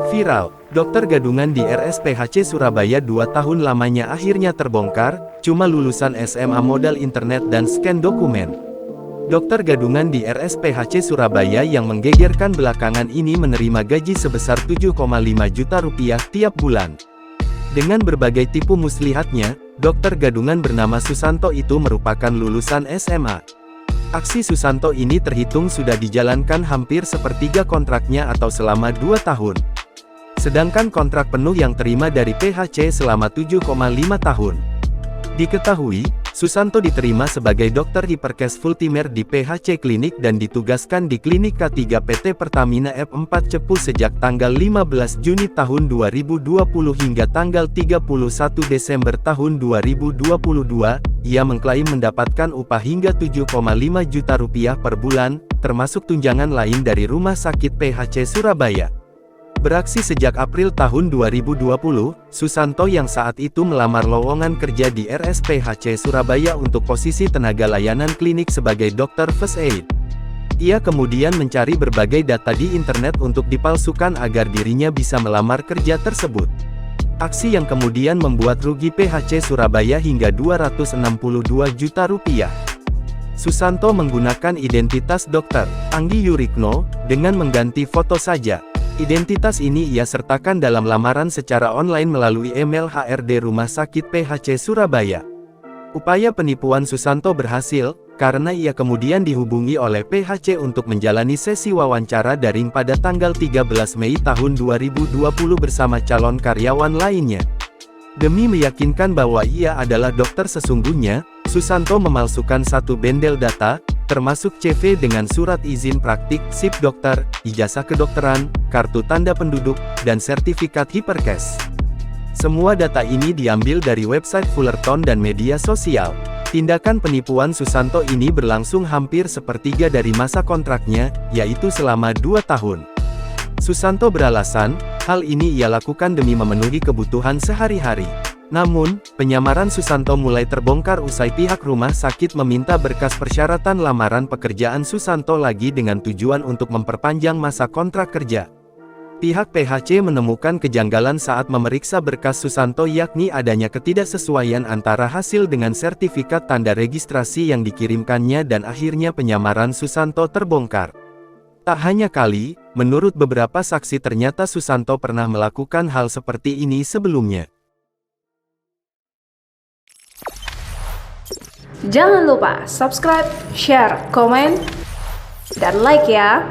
Viral, dokter gadungan di RSPHC Surabaya 2 tahun lamanya akhirnya terbongkar, cuma lulusan SMA modal internet dan scan dokumen. Dokter gadungan di RSPHC Surabaya yang menggegerkan belakangan ini menerima gaji sebesar 7,5 juta rupiah tiap bulan. Dengan berbagai tipu muslihatnya, dokter gadungan bernama Susanto itu merupakan lulusan SMA. Aksi Susanto ini terhitung sudah dijalankan hampir sepertiga kontraknya atau selama 2 tahun. Sedangkan kontrak penuh yang terima dari PHC selama 7,5 tahun. Diketahui, Susanto diterima sebagai dokter hiperkes Fultimer di PHC Klinik dan ditugaskan di Klinik K3 PT Pertamina F4 Cepu sejak tanggal 15 Juni tahun 2020 hingga tanggal 31 Desember tahun 2022. Ia mengklaim mendapatkan upah hingga 7,5 juta rupiah per bulan, termasuk tunjangan lain dari Rumah Sakit PHC Surabaya. Beraksi sejak April tahun 2020, Susanto yang saat itu melamar lowongan kerja di RSPHC Surabaya untuk posisi tenaga layanan klinik sebagai dokter first aid. Ia kemudian mencari berbagai data di internet untuk dipalsukan agar dirinya bisa melamar kerja tersebut. Aksi yang kemudian membuat rugi PHC Surabaya hingga 262 juta rupiah. Susanto menggunakan identitas Dr. Anggi Yurikno, dengan mengganti foto saja. Identitas ini ia sertakan dalam lamaran secara online melalui email HRD Rumah Sakit PHC Surabaya. Upaya penipuan Susanto berhasil, karena ia kemudian dihubungi oleh PHC untuk menjalani sesi wawancara daring pada tanggal 13 Mei tahun 2020 bersama calon karyawan lainnya. Demi meyakinkan bahwa ia adalah dokter sesungguhnya, Susanto memalsukan satu bendel data, termasuk CV dengan surat izin praktik, SIP dokter, ijazah kedokteran, kartu tanda penduduk, dan sertifikat hiperkes. Semua data ini diambil dari website Fullerton dan media sosial. Tindakan penipuan Susanto ini berlangsung hampir sepertiga dari masa kontraknya, yaitu selama 2 tahun. Susanto beralasan, hal ini ia lakukan demi memenuhi kebutuhan sehari-hari. Namun, penyamaran Susanto mulai terbongkar usai pihak rumah sakit meminta berkas persyaratan lamaran pekerjaan Susanto lagi dengan tujuan untuk memperpanjang masa kontrak kerja. Pihak PHC menemukan kejanggalan saat memeriksa berkas Susanto yakni adanya ketidaksesuaian antara hasil dengan sertifikat tanda registrasi yang dikirimkannya dan akhirnya penyamaran Susanto terbongkar. Tak hanya kali, menurut beberapa saksi ternyata Susanto pernah melakukan hal seperti ini sebelumnya. Jangan lupa subscribe, share, komen, dan like ya!